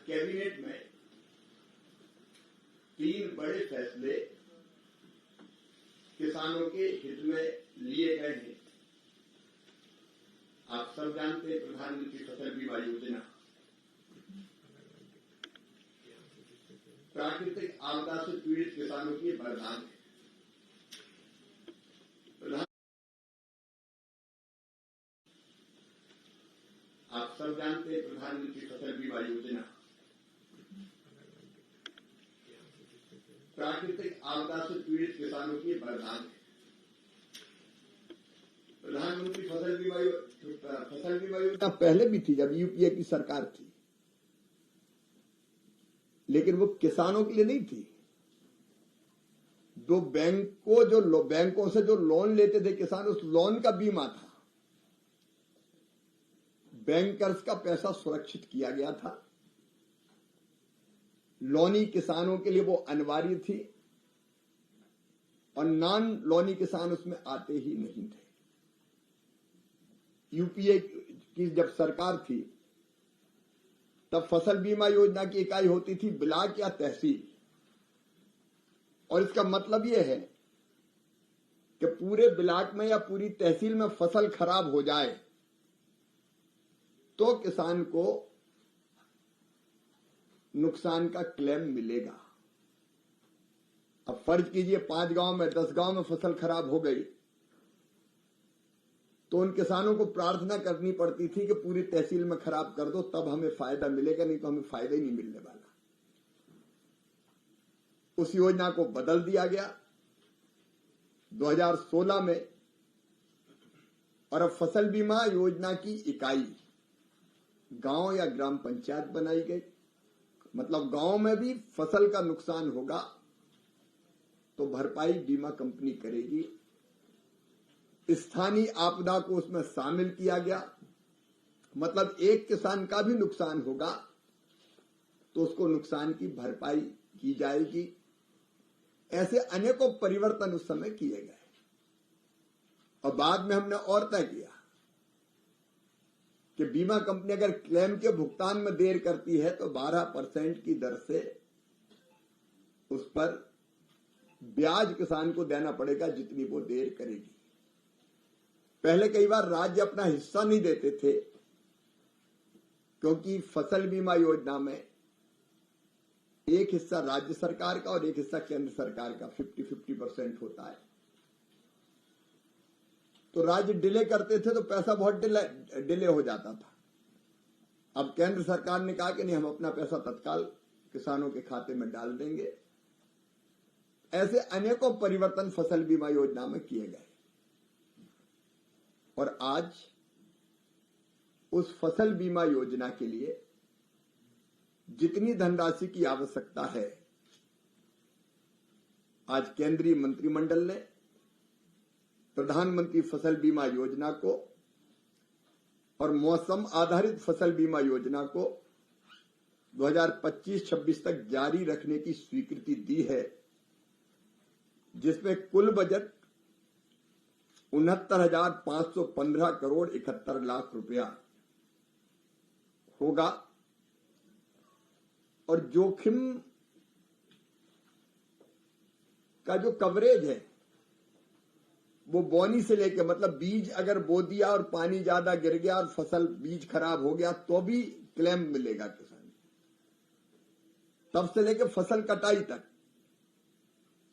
Cabinet में 3 बड़े फैसले किसानों के हित में लिए गए हैं। आप सब जानते हैं प्रधानमंत्री फसल बीमा योजना प्राकृतिक आपदा से पीड़ित किसानों की वरदान है। आप सब जानते हैं प्रधानमंत्री फसल बीमा योजना प्राकृतिक आपदा से पीड़ित किसानों की वरदान है। प्रधानमंत्री फसल बीमा योजना पहले भी थी जब यूपीए की सरकार थी, लेकिन वो किसानों के लिए नहीं थी। बैंकों से जो लोन लेते थे किसान, उस लोन का बीमा था। बैंकर्स का पैसा सुरक्षित किया गया था। लोनी किसानों के लिए वो अनिवार्य थी और नॉन लोनी किसान उसमें आते ही नहीं थे। यूपीए की जब सरकार थी तब फसल बीमा योजना की इकाई होती थी ब्लॉक या तहसील, और इसका मतलब यह है कि पूरे ब्लॉक में या पूरी तहसील में फसल खराब हो जाए तो किसान को नुकसान का क्लेम मिलेगा। अब फर्ज कीजिए 5 गांव में 10 गांव में फसल खराब हो गई तो उन किसानों को प्रार्थना करनी पड़ती थी कि पूरी तहसील में खराब कर दो तब हमें फायदा मिलेगा, नहीं तो हमें फायदा ही नहीं मिलने वाला। उस योजना को बदल दिया गया 2016 में, और अब फसल बीमा योजना की इकाई गांव या ग्राम पंचायत बनाई गई। मतलब गांव में भी फसल का नुकसान होगा तो भरपाई बीमा कंपनी करेगी। स्थानीय आपदा को उसमें शामिल किया गया। मतलब एक किसान का भी नुकसान होगा तो उसको नुकसान की भरपाई की जाएगी। ऐसे अनेकों परिवर्तन उस समय किए गए और बाद में हमने और तय किया कि बीमा कंपनी अगर क्लेम के भुगतान में देर करती है तो 12% की दर से उस पर ब्याज किसान को देना पड़ेगा जितनी वो देर करेगी। पहले कई बार राज्य अपना हिस्सा नहीं देते थे क्योंकि फसल बीमा योजना में एक हिस्सा राज्य सरकार का और एक हिस्सा केंद्र सरकार का 50-50% होता है। तो राज्य डिले करते थे तो पैसा बहुत डिले हो जाता था। अब केंद्र सरकार ने कहा कि नहीं, हम अपना पैसा तत्काल किसानों के खाते में डाल देंगे। ऐसे अनेकों परिवर्तन फसल बीमा योजना में किए गए और आज उस फसल बीमा योजना के लिए जितनी धनराशि की आवश्यकता है, आज केंद्रीय मंत्रिमंडल ने प्रधानमंत्री फसल बीमा योजना को और मौसम आधारित फसल बीमा योजना को 2025-26 तक जारी रखने की स्वीकृति दी है, जिसमें कुल बजट 69,515 करोड़ 71 लाख रुपया होगा। और जोखिम का जो कवरेज है वो बोनी से लेकर, मतलब बीज अगर बो दिया और पानी ज्यादा गिर गया और फसल बीज खराब हो गया तो भी क्लेम मिलेगा किसान, तब से लेकर फसल कटाई तक।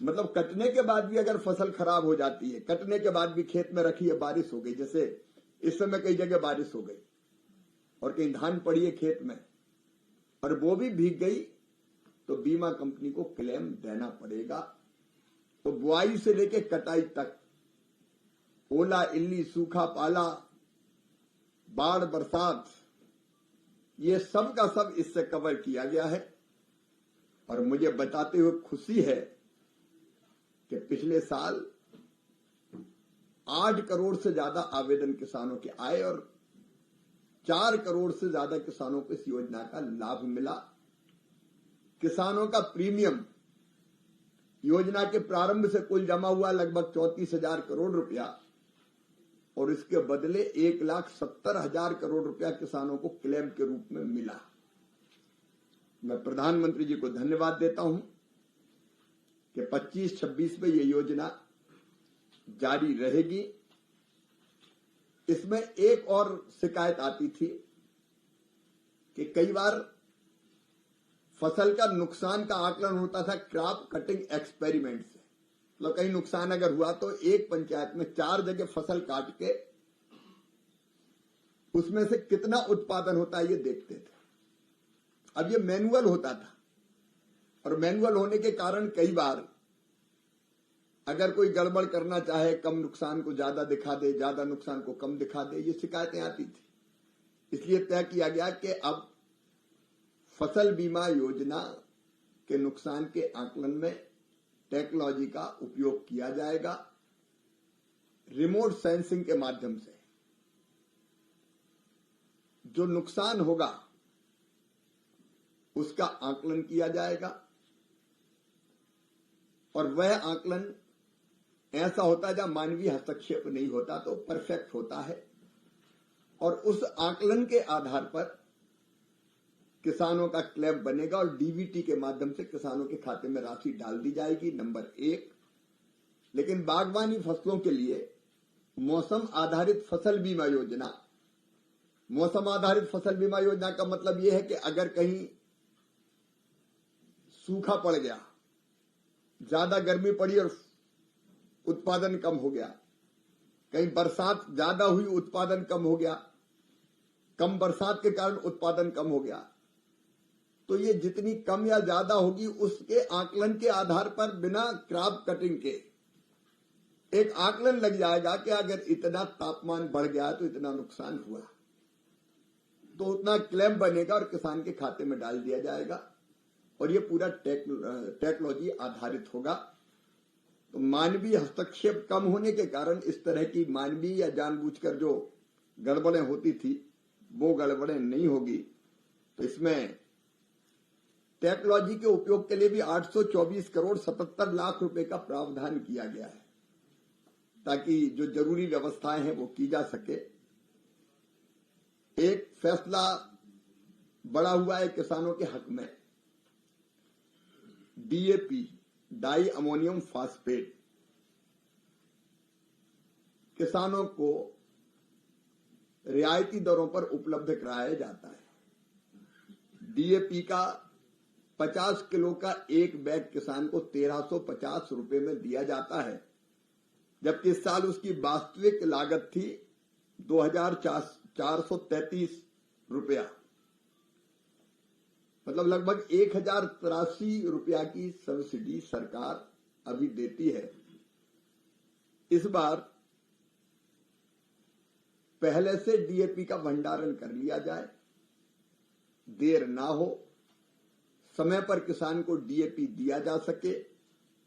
मतलब कटने के बाद भी अगर फसल खराब हो जाती है, कटने के बाद भी खेत में रखी है, बारिश हो गई, जैसे इस समय कई जगह बारिश हो गई और कहीं धान पड़ी है खेत में और वो भी भीग गई तो बीमा कंपनी को क्लेम देना पड़ेगा। तो बुआई से लेकर कटाई तक ओला, इल्ली, सूखा, पाला, बाढ़, बरसात, ये सब का सब इससे कवर किया गया है। और मुझे बताते हुए खुशी है कि पिछले साल 8 करोड़ से ज्यादा आवेदन किसानों के आए और 4 करोड़ से ज्यादा किसानों को इस योजना का लाभ मिला। किसानों का प्रीमियम योजना के प्रारंभ से कुल जमा हुआ लगभग 34,000 करोड़ रुपया और इसके बदले 1,70,000 करोड़ रुपया किसानों को क्लेम के रूप में मिला। मैं प्रधानमंत्री जी को धन्यवाद देता हूं कि 25-26 में ये योजना जारी रहेगी। इसमें एक और शिकायत आती थी कि कई बार फसल का नुकसान का आकलन होता था क्रॉप कटिंग एक्सपेरिमेंट से। मतलब कहीं नुकसान अगर हुआ तो एक पंचायत में 4 जगह फसल काट के उसमें से कितना उत्पादन होता है ये देखते थे। अब ये मैनुअल होता था और मैनुअल होने के कारण कई बार अगर कोई गड़बड़ करना चाहे, कम नुकसान को ज्यादा दिखा दे, ज्यादा नुकसान को कम दिखा दे, ये शिकायतें आती थी। इसलिए तय किया गया कि अब फसल बीमा योजना के नुकसान के आकलन में टेक्नोलॉजी का उपयोग किया जाएगा। रिमोट सेंसिंग के माध्यम से जो नुकसान होगा उसका आकलन किया जाएगा और वह आकलन ऐसा होता है जहां मानवीय हस्तक्षेप नहीं होता तो परफेक्ट होता है और उस आकलन के आधार पर किसानों का क्लेम बनेगा और डीबीटी के माध्यम से किसानों के खाते में राशि डाल दी जाएगी, नंबर 1। लेकिन बागवानी फसलों के लिए मौसम आधारित फसल बीमा योजना, मौसम आधारित फसल बीमा योजना का मतलब यह है कि अगर कहीं सूखा पड़ गया, ज्यादा गर्मी पड़ी और उत्पादन कम हो गया, कहीं बरसात ज्यादा हुई उत्पादन कम हो गया, कम बरसात के कारण उत्पादन कम हो गया, तो ये जितनी कम या ज्यादा होगी उसके आकलन के आधार पर बिना क्रॉप कटिंग के एक आकलन लग जाएगा कि अगर इतना तापमान बढ़ गया तो इतना नुकसान हुआ, तो उतना क्लेम बनेगा और किसान के खाते में डाल दिया जाएगा और ये पूरा टेक्नोलॉजी आधारित होगा। तो मानवीय हस्तक्षेप कम होने के कारण इस तरह की मानवीय या जानबूझकर जो गड़बड़ें होती थी वो गड़बड़ें नहीं होगी। तो इसमें टेक्नोलॉजी के उपयोग के लिए भी 824 करोड़ 77 लाख रुपए का प्रावधान किया गया है ताकि जो जरूरी व्यवस्थाएं हैं वो की जा सके। एक फैसला बड़ा हुआ है किसानों के हक में, डीएपी डाई अमोनियम फास्फेट किसानों को रियायती दरों पर उपलब्ध कराया जाता है। डीएपी का 50 किलो का एक बैग किसान को 1350 रुपए में दिया जाता है, जबकि इस साल उसकी वास्तविक लागत थी 2433 रुपया, मतलब लगभग 1083 रुपया की सब्सिडी सरकार अभी देती है। इस बार पहले से डीएपी का भंडारण कर लिया जाए, देर ना हो, समय पर किसान को डीएपी दिया जा सके।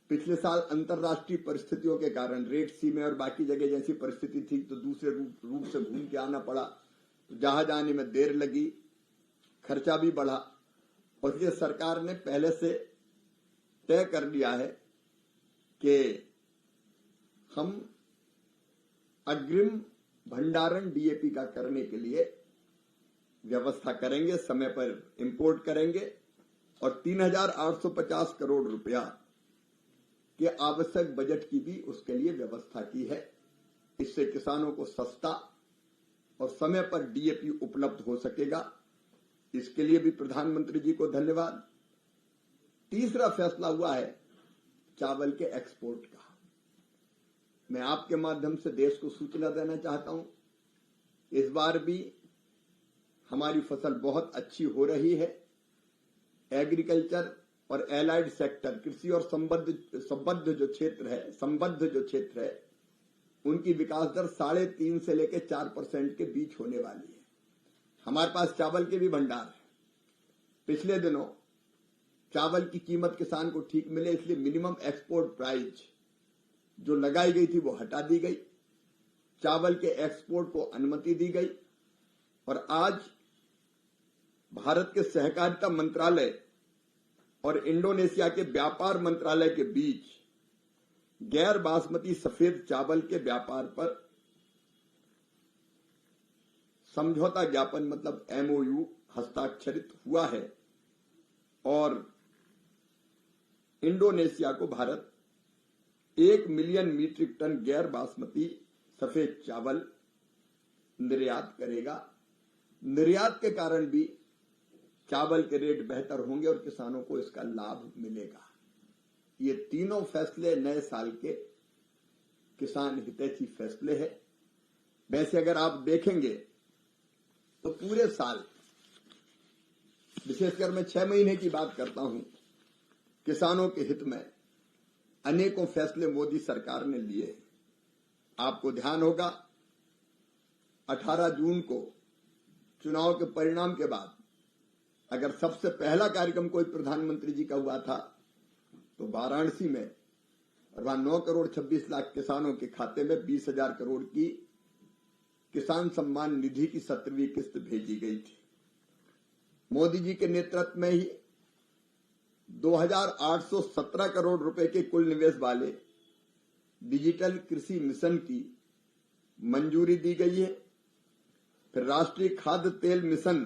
पिछले साल अंतर्राष्ट्रीय परिस्थितियों के कारण रेड सी में और बाकी जगह जैसी परिस्थिति थी तो दूसरे रूट से घूम के आना पड़ा, तो जहां जाने में देर लगी, खर्चा भी बढ़ा और इसलिए सरकार ने पहले से तय कर लिया है कि हम अग्रिम भंडारण डीएपी का करने के लिए व्यवस्था करेंगे, समय पर इंपोर्ट करेंगे और 3850 करोड़ रुपया के आवश्यक बजट की भी उसके लिए व्यवस्था की है। इससे किसानों को सस्ता और समय पर डीएपी उपलब्ध हो सकेगा। इसके लिए भी प्रधानमंत्री जी को धन्यवाद। तीसरा फैसला हुआ है चावल के एक्सपोर्ट का। मैं आपके माध्यम से देश को सूचना देना चाहता हूं, इस बार भी हमारी फसल बहुत अच्छी हो रही है। एग्रीकल्चर और एलाइड सेक्टर, कृषि और संबद्ध जो क्षेत्र है उनकी विकास दर 3.5 से लेकर 4% के बीच होने वाली है। हमारे पास चावल के भी भंडार है। पिछले दिनों चावल की कीमत किसान को ठीक मिले इसलिए मिनिमम एक्सपोर्ट प्राइस जो लगाई गई थी वो हटा दी गई, चावल के एक्सपोर्ट को अनुमति दी गई और आज भारत के सहकारिता मंत्रालय और इंडोनेशिया के व्यापार मंत्रालय के बीच गैर बासमती सफेद चावल के व्यापार पर समझौता ज्ञापन मतलब एमओयू हस्ताक्षरित हुआ है और इंडोनेशिया को भारत 1 मिलियन मीट्रिक टन गैर बासमती सफेद चावल निर्यात करेगा। निर्यात के कारण भी चावल के रेट बेहतर होंगे और किसानों को इसका लाभ मिलेगा। ये तीनों फैसले नए साल के किसान हितैषी फैसले हैं। वैसे अगर आप देखेंगे तो पूरे साल, विशेषकर मैं 6 महीने की बात करता हूं, किसानों के हित में अनेकों फैसले मोदी सरकार ने लिए। आपको ध्यान होगा 18 जून को चुनाव के परिणाम के बाद अगर सबसे पहला कार्यक्रम कोई प्रधानमंत्री जी का हुआ था तो वाराणसी में, और वहां 9 करोड़ 26 लाख किसानों के खाते में 20,000 करोड़ की किसान सम्मान निधि की 17वीं किस्त भेजी गई थी। मोदी जी के नेतृत्व में ही 2,817 करोड़ रुपए के कुल निवेश वाले डिजिटल कृषि मिशन की मंजूरी दी गई है। फिर राष्ट्रीय खाद्य तेल मिशन,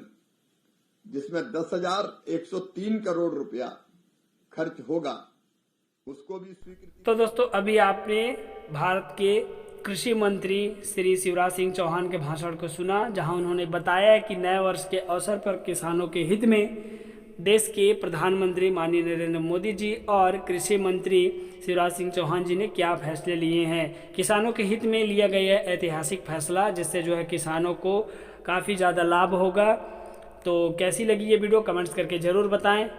जिसमें 10,103 करोड़ रुपया खर्च होगा, उसको भी स्वीकृति। तो दोस्तों, अभी आपने भारत के कृषि मंत्री श्री शिवराज सिंह चौहान के भाषण को सुना, जहां उन्होंने बताया कि नए वर्ष के अवसर पर किसानों के हित में देश के प्रधानमंत्री माननीय नरेंद्र मोदी जी और कृषि मंत्री शिवराज सिंह चौहान जी ने क्या फैसले लिए हैं। किसानों के हित में लिया गया ऐतिहासिक फैसला, जिससे जो है किसानों को काफ़ी ज़्यादा लाभ होगा। तो कैसी लगी ये वीडियो कमेंट्स करके ज़रूर बताएं।